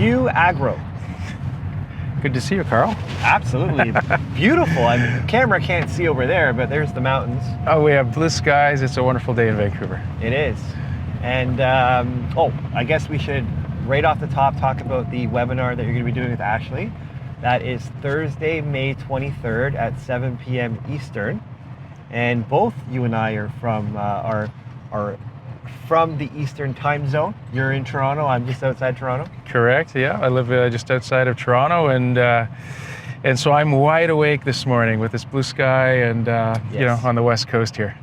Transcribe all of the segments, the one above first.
Hugh Agro. Good to see you, Carl. Absolutely. Beautiful. I mean, the camera can't see over there, but there's the mountains. Oh, we have blue skies. It's a wonderful day in Vancouver. It is. And, I guess we should, right off the top, talk about the webinar that you're going to be doing with Ashley. That is Thursday, May 23rd at 7 p.m. Eastern. And both you and I are from from the Eastern time zone. You're in Toronto. I'm just outside Toronto. Correct. Yeah, I live just outside of Toronto, and so I'm wide awake this morning with this blue sky and Yes. on the west coast here.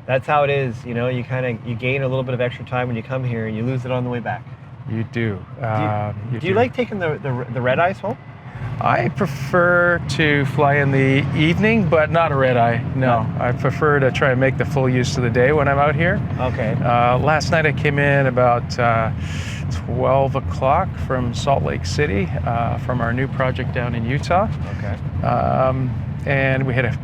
That's how it is. You gain a little bit of extra time when you come here, and you lose it on the way back. You do. Do you like taking the red eyes home? I prefer to fly in the evening, but not a red eye. No, I prefer to try and make the full use of the day when I'm out here. Okay. Last night I came in about 12 o'clock from Salt Lake City from our new project down in Utah. Okay. And we had a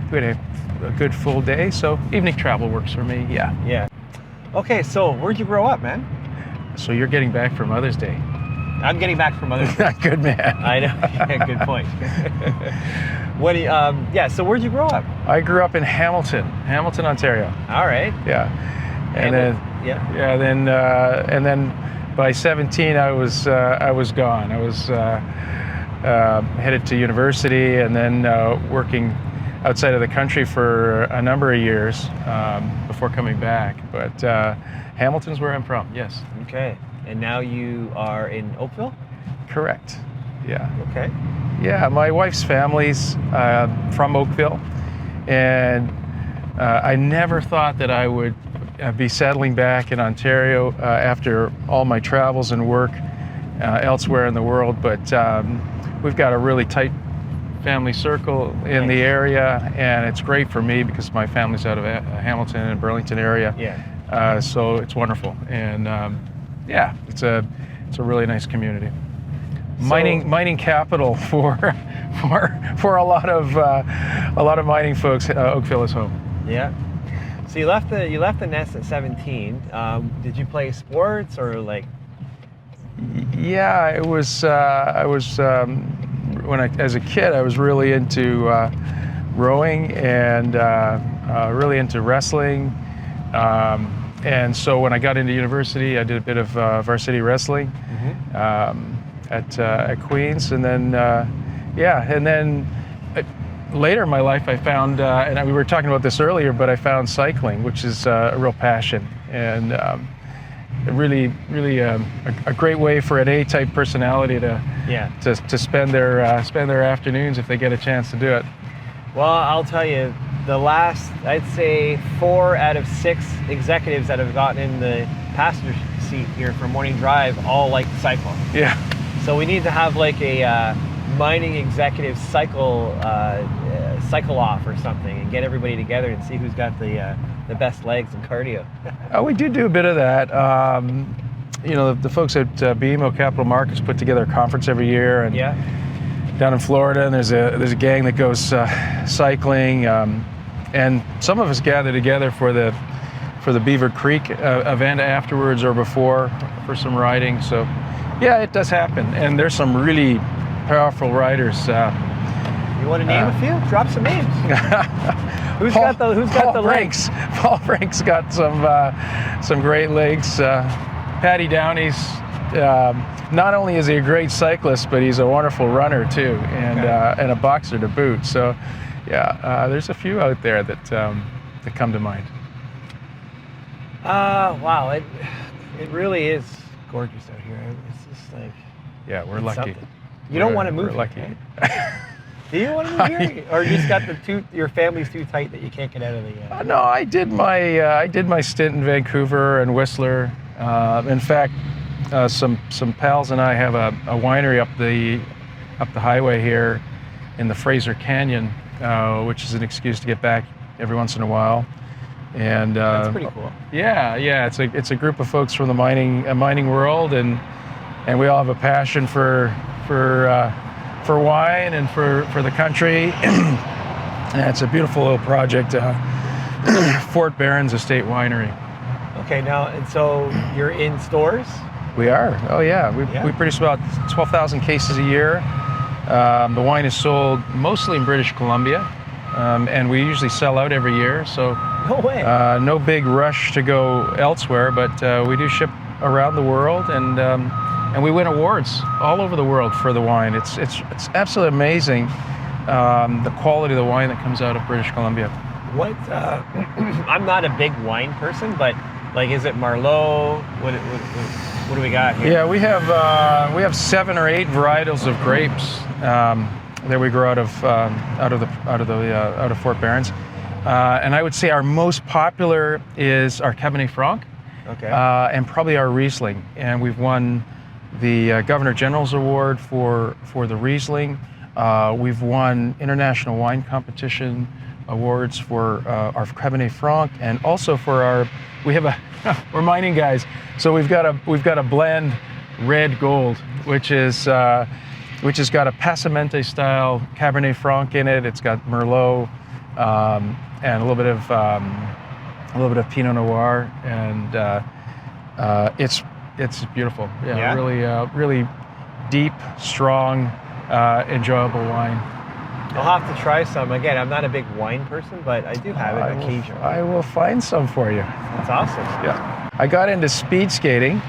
good full day, so evening travel works for me. Yeah. Yeah. Okay, so where'd you grow up, man? So you're getting back for Mother's Day. I'm getting back from Mother's Day. Good man. I know. Yeah, good point. So where'd you grow up? I grew up in Hamilton, Ontario. All right. Yeah. And then by 17 I was gone. I was headed to university and then working outside of the country for a number of years before coming back. But Hamilton's where I'm from. Yes. Okay. And now you are in Oakville? Correct. Yeah. Okay. Yeah, my wife's family's from Oakville, and I never thought that I would be settling back in Ontario after all my travels and work elsewhere in the world, but we've got a really tight family circle in the area, and it's great for me because my family's out of Hamilton and Burlington area. Yeah. So it's wonderful, and it's a really nice community. Mining capital for a lot of mining folks. Oakville is home. Yeah. So you left the nest at 17. Did you play sports or like? Yeah, it was. As a kid, I was really into rowing and really into wrestling. And so when I got into university, I did a bit of varsity wrestling at Queen's, and then later in my life I found, and we were talking about this earlier, but I found cycling, which is a real passion, and really a great way for an A-type personality to spend their afternoons if they get a chance to do it. Well, I'll tell you, the last, I'd say 4 out of 6 executives that have gotten in the passenger seat here for morning drive all like to cycle. Yeah. So we need to have like a mining executive cycle off or something and get everybody together and see who's got the best legs and cardio. We do a bit of that. The folks at BMO Capital Markets put together a conference every year, and down in Florida, and there's a gang that goes cycling, and some of us gather together for the Beaver Creek event afterwards or before for some riding. So yeah, it does happen, and there's some really powerful riders. You want to name a few? Drop some names. Who's got the legs? Paul Frank's got some great legs. Paddy Downey's not only is he a great cyclist, but he's a wonderful runner too, and a boxer to boot. So there's a few out there that come to mind. Wow, it really is gorgeous out here. It's just like we're lucky. Something. You don't want to move. We're lucky. Do you want to move here, or you just got your family's too tight that you can't get out of the? No, I did my stint in Vancouver and Whistler. In fact, some pals and I have a winery up the highway here in the Fraser Canyon, which is an excuse to get back every once in a while. And that's pretty cool. Yeah, it's a group of folks from the mining world, and we all have a passion for wine and for the country. And it's a beautiful little project, Fort Berens Estate Winery. Okay, now, and so you're in stores? We are. Oh yeah. We produce about 12,000 cases a year. The wine is sold mostly in British Columbia, and we usually sell out every year. So No way. no big rush to go elsewhere, but we do ship around the world, and we win awards all over the world for the wine. It's absolutely amazing, the quality of the wine that comes out of British Columbia. What? I'm not a big wine person, but like, is it Merlot? What do we got here? Yeah, we have 7 or 8 varietals of grapes that we grow out of Fort Berens, and I would say our most popular is our Cabernet Franc, and probably our Riesling. And we've won the Governor General's Award for the Riesling. We've won international wine competition awards for our Cabernet Franc, and also for we're mining guys, so we've got a blend red gold, which has got a Passamante style Cabernet Franc in it. It's got Merlot and a little bit of Pinot Noir, and it's beautiful. Yeah. Really deep, strong, enjoyable wine. I'll have to try some. Again, I'm not a big wine person, but I do have it occasionally. I will find some for you. That's awesome. Yeah. I got into speed skating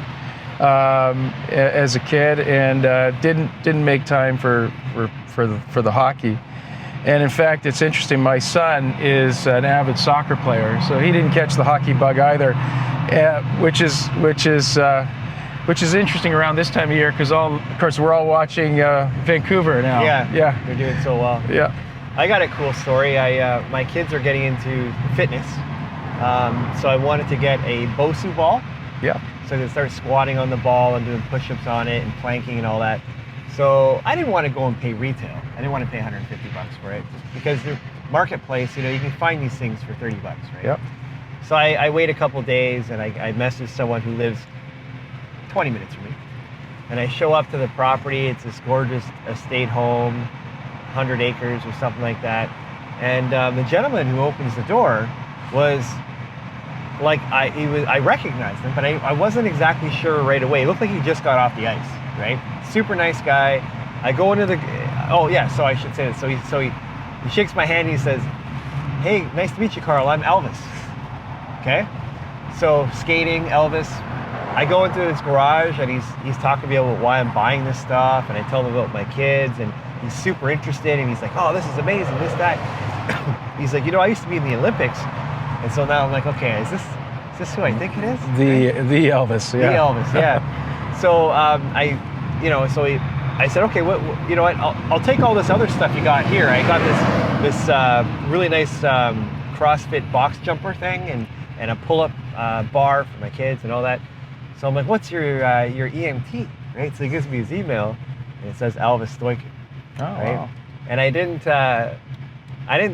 as a kid, and didn't make time for the hockey. And in fact, it's interesting. My son is an avid soccer player, so he didn't catch the hockey bug either, which is interesting around this time of year, because of course we're all watching Vancouver now. Yeah, they're doing so well. Yeah, I got a cool story. My kids are getting into fitness, so I wanted to get a Bosu ball. Yeah. So I could start squatting on the ball and doing push-ups on it and planking and all that. So I didn't want to go and pay retail. I didn't want to pay $150 for it, because the marketplace, you can find these things for $30, right? Yep. So I wait a couple days, and I message someone who lives 20 minutes from me, and I show up to the property. It's this gorgeous estate home, 100 acres or something like that, and the gentleman who opens the door was like, I recognized him, but I wasn't exactly sure right away. It looked like he just got off the ice, right? Super nice guy. I go into so I should say this. So he shakes my hand and he says, "Hey, nice to meet you, Carl. I'm Elvis." Okay, so skating, Elvis. I go into his garage, and he's talking to me about why I'm buying this stuff, and I tell him about my kids, and he's super interested, and he's like, "Oh, this is amazing, this, that." He's like, "I used to be in the Olympics," and so now I'm like, "Okay, is this who I think it is?" The Elvis, yeah. The Elvis, yeah. So I said, "Okay, what I'll take all this other stuff you got here. I got this really nice CrossFit box jumper thing, and a pull-up bar for my kids and all that." So I'm like, "What's your EMT?" Right? So he gives me his email, and it says Elvis Stoikin. Oh, right? wow. And I didn't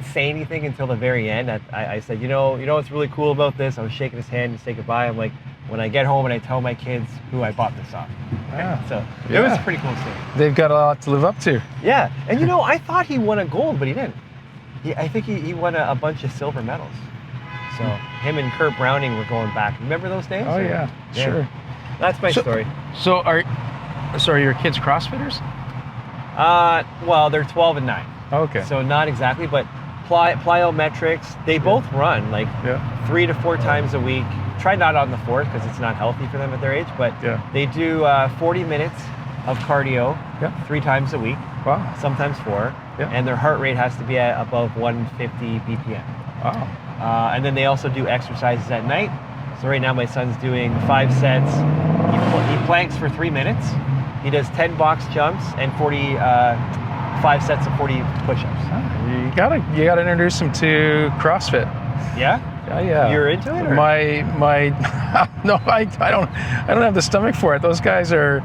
say anything until the very end. I said, you know what's really cool about this? I was shaking his hand to say goodbye. I'm like, when I get home and I tell my kids who I bought this off. Right? So it was a pretty cool story. They've got a lot to live up to. Yeah, and I thought he won a gold, but he didn't. I think he won a bunch of silver medals. So him and Kurt Browning were going back. Remember those days? Oh, yeah, sure. That's my story. So are your kids CrossFitters? Well, they're 12 and 9. Okay. So not exactly, but plyometrics, they both run like 3 to 4 times a week. Try not on the 4th, because it's not healthy for them at their age, but they do 40 minutes of cardio 3 times a week. Wow. Sometimes 4. And their heart rate has to be at above 150 BPM. Wow. And then they also do exercises at night. So right now my son's doing 5 sets. He planks for 3 minutes. He does 10 box jumps and 5 sets of 40 push-ups. You gotta introduce him to CrossFit. Yeah? Yeah. You're into it? Or? No, I don't have the stomach for it. Those guys are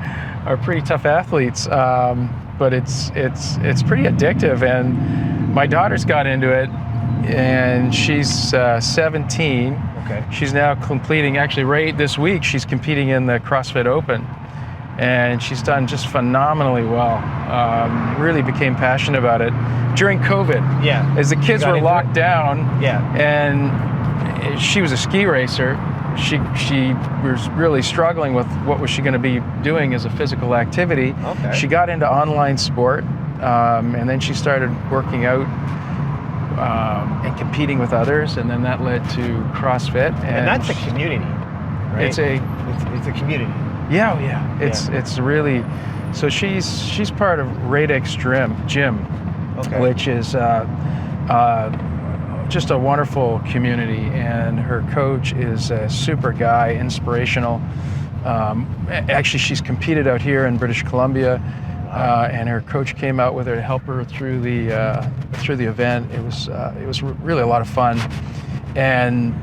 pretty tough athletes, but it's pretty addictive. And my daughter's got into it, and she's 17. Okay. She's now completing, actually right this week, she's competing in the CrossFit Open. And she's done just phenomenally well. Really became passionate about it during COVID. Yeah. As the kids were locked down. Yeah. And she was a ski racer, she was really struggling with what was she going to be doing as a physical activity. Okay. She got into online sport, and then she started working out and competing with others, and then that led to CrossFit. And that's a community, right? It's a community. Yeah. It's really, so she's part of Radix Gym, Okay. which is just a wonderful community, and her coach is a super guy, inspirational. Actually, she's competed out here in British Columbia, and her coach came out with her to help her through the event. It was really a lot of fun, and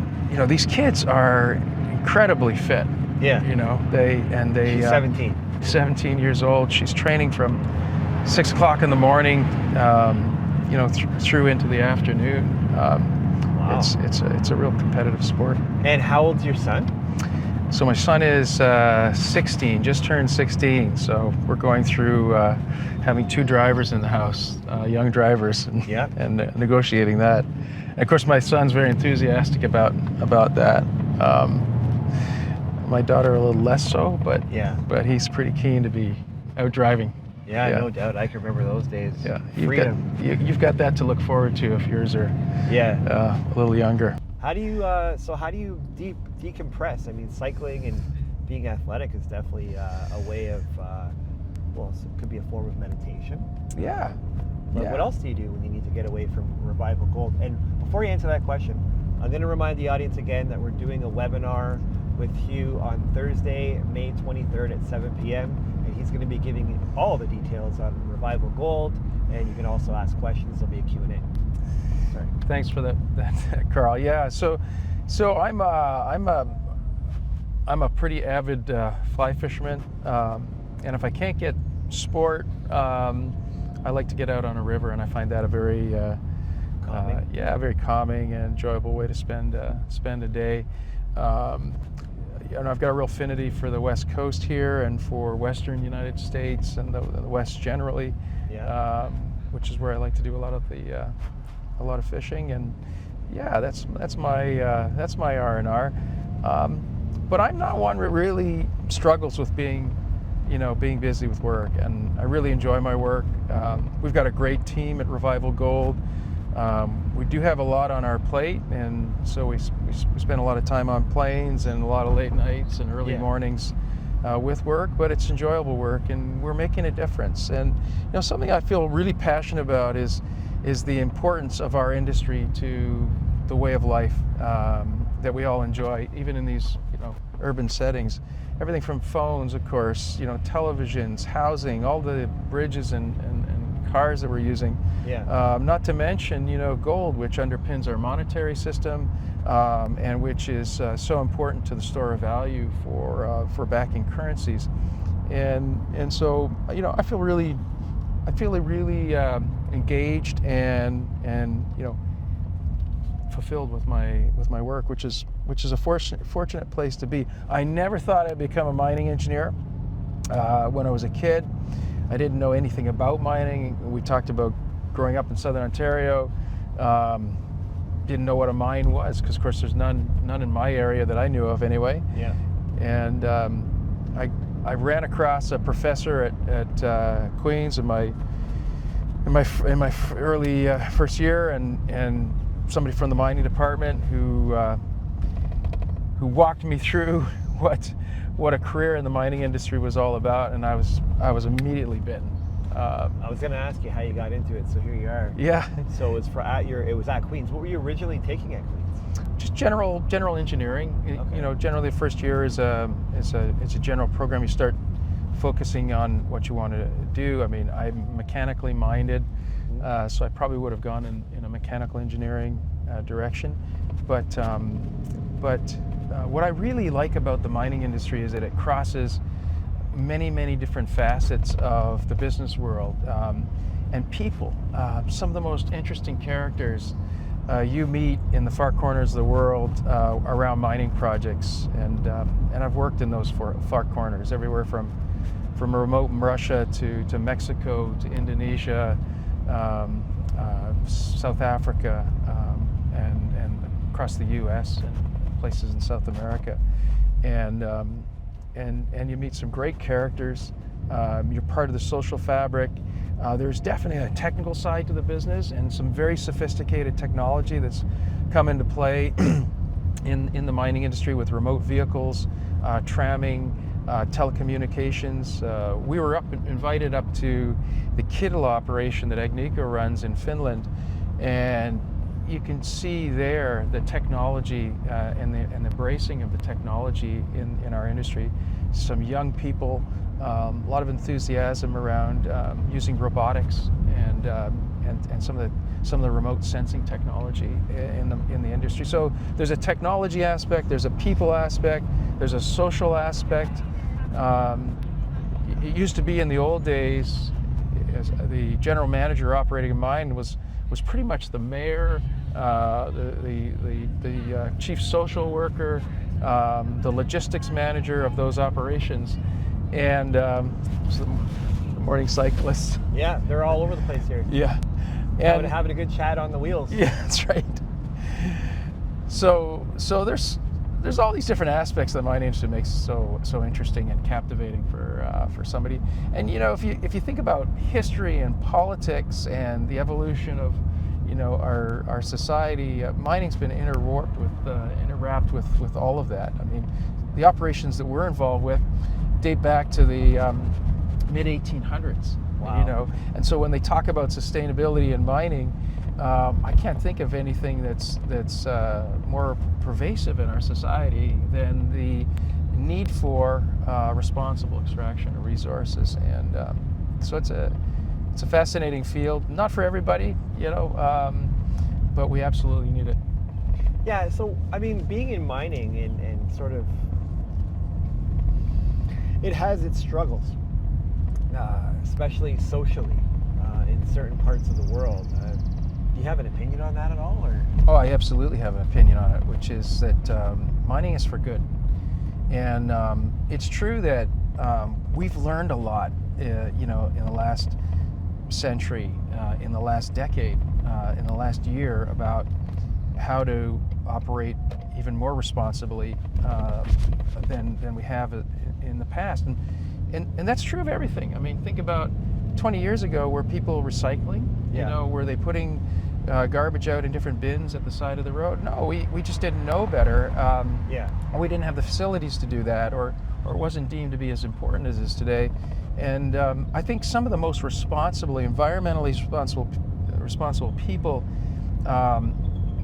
these kids are incredibly fit. Yeah. She's 17. 17 years old. She's training from 6 o'clock in the morning, through into the afternoon. Wow. It's a real competitive sport. And how old's your son? So my son is 16, just turned 16. So we're going through having 2 drivers in the house, young drivers, and negotiating that. And of course, my son's very enthusiastic about that. My daughter a little less so, but he's pretty keen to be out driving. Yeah, no doubt. I can remember those days. Yeah, Freedom. You've got that to look forward to if yours are a little younger. How do you decompress? I mean, cycling and being athletic is definitely a way of it could be a form of meditation. Yeah. But what else do you do when you need to get away from Revival Gold? And before you answer that question, I'm going to remind the audience again that we're doing a webinar with Hugh on Thursday, May 23rd at 7 p.m. And he's going to be giving all the details on Revival Gold, and you can also ask questions. There'll be a Q&A. Sorry. Thanks for that, Carl. Yeah. So I'm a pretty avid fly fisherman, and if I can't get sport, I like to get out on a river, and I find that a very Calming. Very calming and enjoyable way to spend a day. I've got a real affinity for the West Coast here and for Western United States and the West generally, which is where I like to do a lot of fishing. And that's my R&R. But I'm not one that really struggles with being busy with work, and I really enjoy my work. We've got a great team at Revival Gold. We do have a lot on our plate, and so we spend a lot of time on planes and a lot of late nights and early mornings with work, but it's enjoyable work, and we're making a difference. And something I feel really passionate about is the importance of our industry to the way of life that we all enjoy, even in these urban settings. Everything from phones, of course, televisions, housing, all the bridges and cars that we're using. Not to mention, gold, which underpins our monetary system, and which is so important to the store of value for backing currencies. And so, I feel really engaged and fulfilled with my work, which is a fortunate place to be. I never thought I'd become a mining engineer. When I was a kid, I didn't know anything about mining. We talked about growing up in Southern Ontario. Didn't know what a mine was because, of course, there's none in my area that I knew of anyway. Yeah. And I ran across a professor at Queen's in my early first year, and somebody from the mining department who walked me through what a career in the mining industry was all about, and I was immediately bitten. I was going to ask you how you got into it, so here you are. Yeah. So it was at Queen's. What were you originally taking at Queen's? Just general engineering. Okay. Generally the first year is a general program. You start focusing on what you want to do. I mean, I'm mechanically minded, so I probably would have gone in a mechanical engineering direction. But what I really like about the mining industry is that it crosses many different facets of the business world, and people. Some of the most interesting characters you meet in the far corners of the world around mining projects, and I've worked in those far corners, everywhere from remote Russia to Mexico to Indonesia, South Africa, and across the U.S. and places in South America, and you meet some great characters. You're part of the social fabric. There's definitely a technical side to the business and some very sophisticated technology that's come into play in the mining industry with remote vehicles, tramming, telecommunications. We were invited up to the Kittilä operation that Agnico runs in Finland, and you can see there the technology and the embracing of the technology in our industry. Some young people, a lot of enthusiasm around using robotics and some of the remote sensing technology in the industry. So there's a technology aspect, there's a people aspect, there's a social aspect. It used to be in the old days, as the general manager operating a mine was pretty much the mayor, the chief social worker, the logistics manager of those operations, and the morning cyclists. Yeah, they're all over the place here. Yeah, and having a good chat on the wheels. Yeah, that's right. So there's all these different aspects that the mining industry makes so interesting and captivating for somebody. And if you think about history and politics and the evolution of our society, mining's been interwrapped with all of that. I mean, the operations that we're involved with date back to the mid 1800s. Wow. And so when they talk about sustainability in mining, I can't think of anything that's more pervasive in our society than the need for responsible extraction of resources. And so it's a fascinating field. Not for everybody, but we absolutely need it. Yeah. So I mean, being in mining and sort of, it has its struggles, especially socially in certain parts of the world. Do you have an opinion on that at all, or? Oh, I absolutely have an opinion on it, which is that mining is for good. And it's true that we've learned a lot, in the last century, in the last decade, in the last year, about how to operate even more responsibly than we have in the past. And that's true of everything. I mean, think about 20 years ago, were people recycling? Yeah. Were they putting garbage out in different bins at the side of the road? No, we just didn't know better. We didn't have the facilities to do that, or it wasn't deemed to be as important as it is today. And I think some of the most environmentally responsible people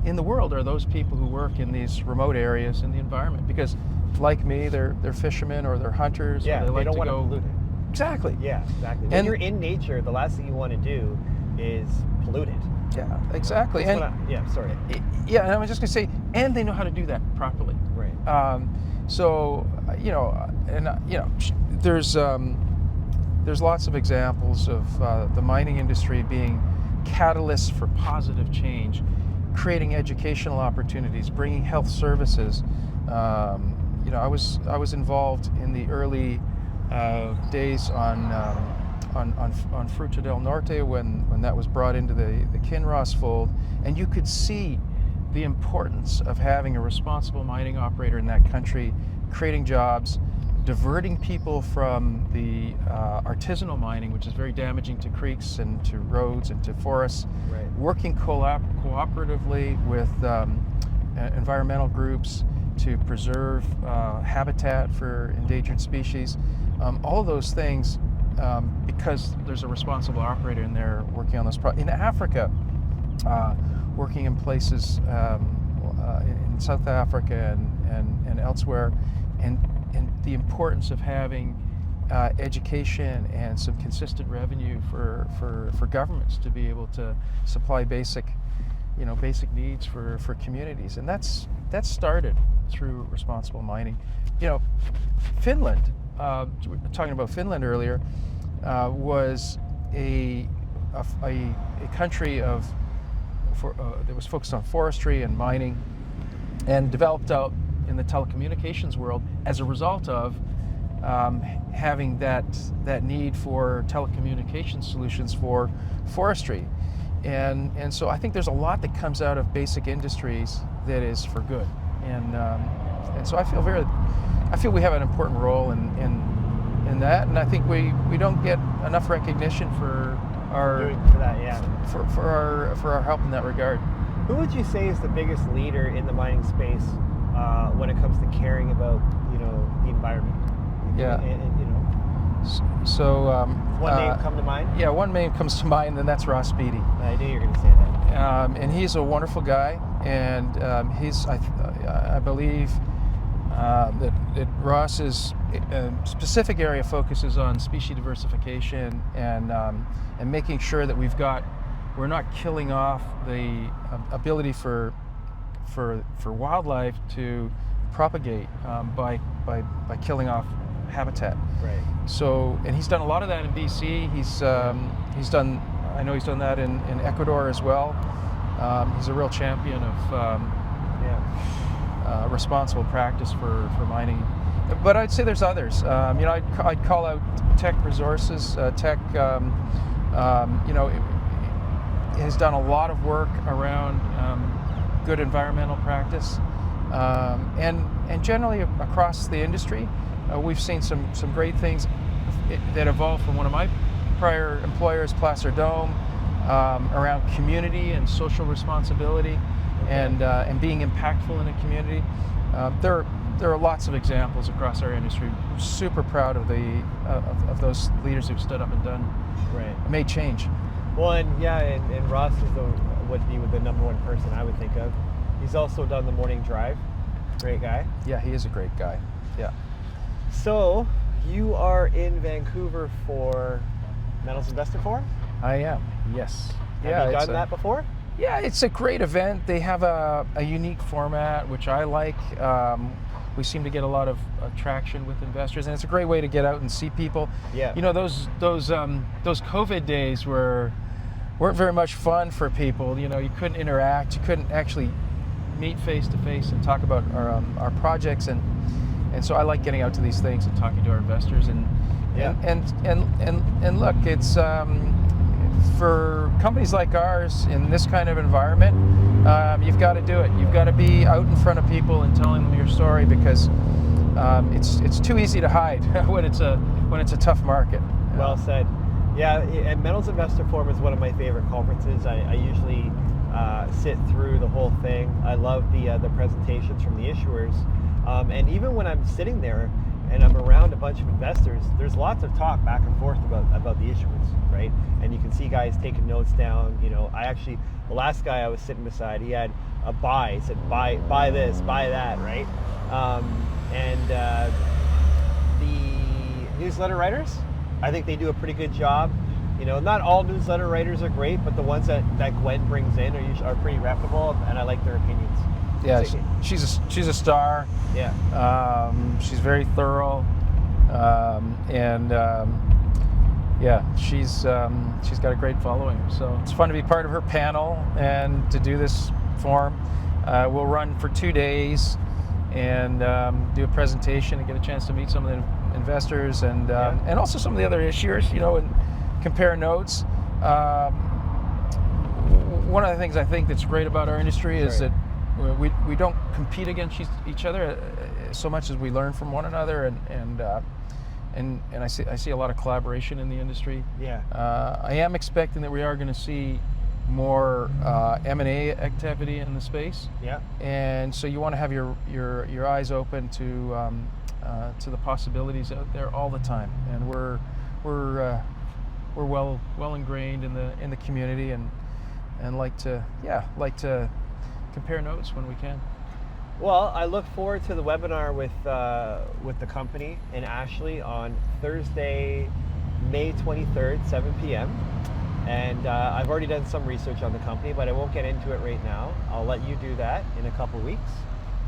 in the world are those people who work in these remote areas in the environment, because like me, they're fishermen or they're hunters. Yeah, or they don't want to to pollute it. Exactly. Yeah, exactly. When you're in nature, the last thing you want to do is pollute it. Yeah, exactly. And I was just going to say, and they know how to do that properly. Right. There's lots of examples of the mining industry being catalysts for positive change, creating educational opportunities, bringing health services. I was involved in the early days on Fruta del Norte when that was brought into the Kinross fold, and you could see the importance of having a responsible mining operator in that country, creating jobs, diverting people from the artisanal mining, which is very damaging to creeks and to roads and to forests, right. Working cooperatively with environmental groups to preserve habitat for endangered species. All of those things, because there's a responsible operator in there working on those in Africa, working in places in South Africa and elsewhere, and the importance of having education and some consistent revenue for governments to be able to supply basic needs for communities, and that's started through responsible mining. Finland, we were talking about Finland earlier, was a country that was focused on forestry and mining, and developed out in the telecommunications world as a result of having that need for telecommunication solutions for forestry. And so I think there's a lot that comes out of basic industries that is for good. and so I feel we have an important role in that, and I think we don't get enough recognition for our for our help in that regard. Who would you say is the biggest leader in the mining space when it comes to caring about the environment? Yeah. One name come to mind? Yeah, one name comes to mind, and that's Ross Beatty. I knew you were going to say that. And he's a wonderful guy, and I believe that Ross's specific area focuses on species diversification and making sure that we're not killing off the ability for wildlife to propagate by killing off habitat. Right. So, and he's done a lot of that in BC. I know he's done that in Ecuador as well. He's a real champion of responsible practice for mining. But I'd say there's others. I'd call out Teck Resources. Teck, has done a lot of work around good environmental practice, and generally across the industry, we've seen some great things that evolved from one of my prior employers, Placer Dome, around community and social responsibility, and being impactful in a community. There are lots of examples across our industry. We're super proud of those leaders who've stood up and made change. Well, and Ross would be the number one person I would think of. He's also done the morning drive. Great guy. Yeah, he is a great guy. Yeah. So you are in Vancouver for Metals Investor Forum? I am. Yes. Have you done that before? Yeah, it's a great event. They have a unique format, which I like. We seem to get a lot of traction with investors, and it's a great way to get out and see people. Yeah. Those COVID days weren't very much fun for people. You couldn't interact. You couldn't actually meet face to face and talk about our projects, and so I like getting out to these things and talking to our investors. And look, it's for companies like ours in this kind of environment, you've got to do it. You've got to be out in front of people and telling them your story, because it's too easy to hide when it's a tough market. Well said. Yeah, and Metals Investor Forum is one of my favorite conferences. I usually sit through the whole thing. I love the presentations from the issuers, and even when I'm sitting there and I'm around a bunch of investors, there's lots of talk back and forth about the issuers, right? And you can see guys taking notes down. The last guy I was sitting beside, he had a buy. He said, buy this, buy that, right? The newsletter writers, I think they do a pretty good job. Not all newsletter writers are great, but the ones that Gwen brings in are pretty reputable, and I like their opinions. Yeah, she's a star. Yeah. She's very thorough, and she's got a great following. So it's fun to be part of her panel and to do this forum. We'll run for 2 days and do a presentation and get a chance to meet some of the investors and also some of the other issuers, and compare notes. One of the things I think that's great about our industry is that we don't compete against each other so much as we learn from one another, and I see a lot of collaboration in the industry. Yeah. I am expecting that we are going to see more M&A activity in the space. Yeah. And so you want to have your eyes open to the possibilities out there all the time, and we're well ingrained in the community, and like to compare notes when we can. Well, I look forward to the webinar with the company in Ashley on Thursday, May 23rd, 7 p.m. And I've already done some research on the company, but I won't get into it right now. I'll let you do that in a couple weeks.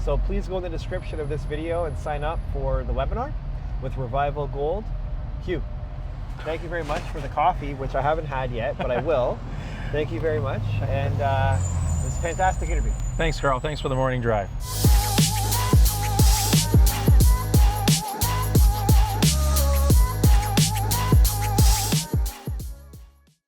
So please go in the description of this video and sign up for the webinar with Revival Gold. Hugh, thank you very much for the coffee, which I haven't had yet, but I will. Thank you very much. And it was a fantastic interview. Thanks, Carl. Thanks for the morning drive.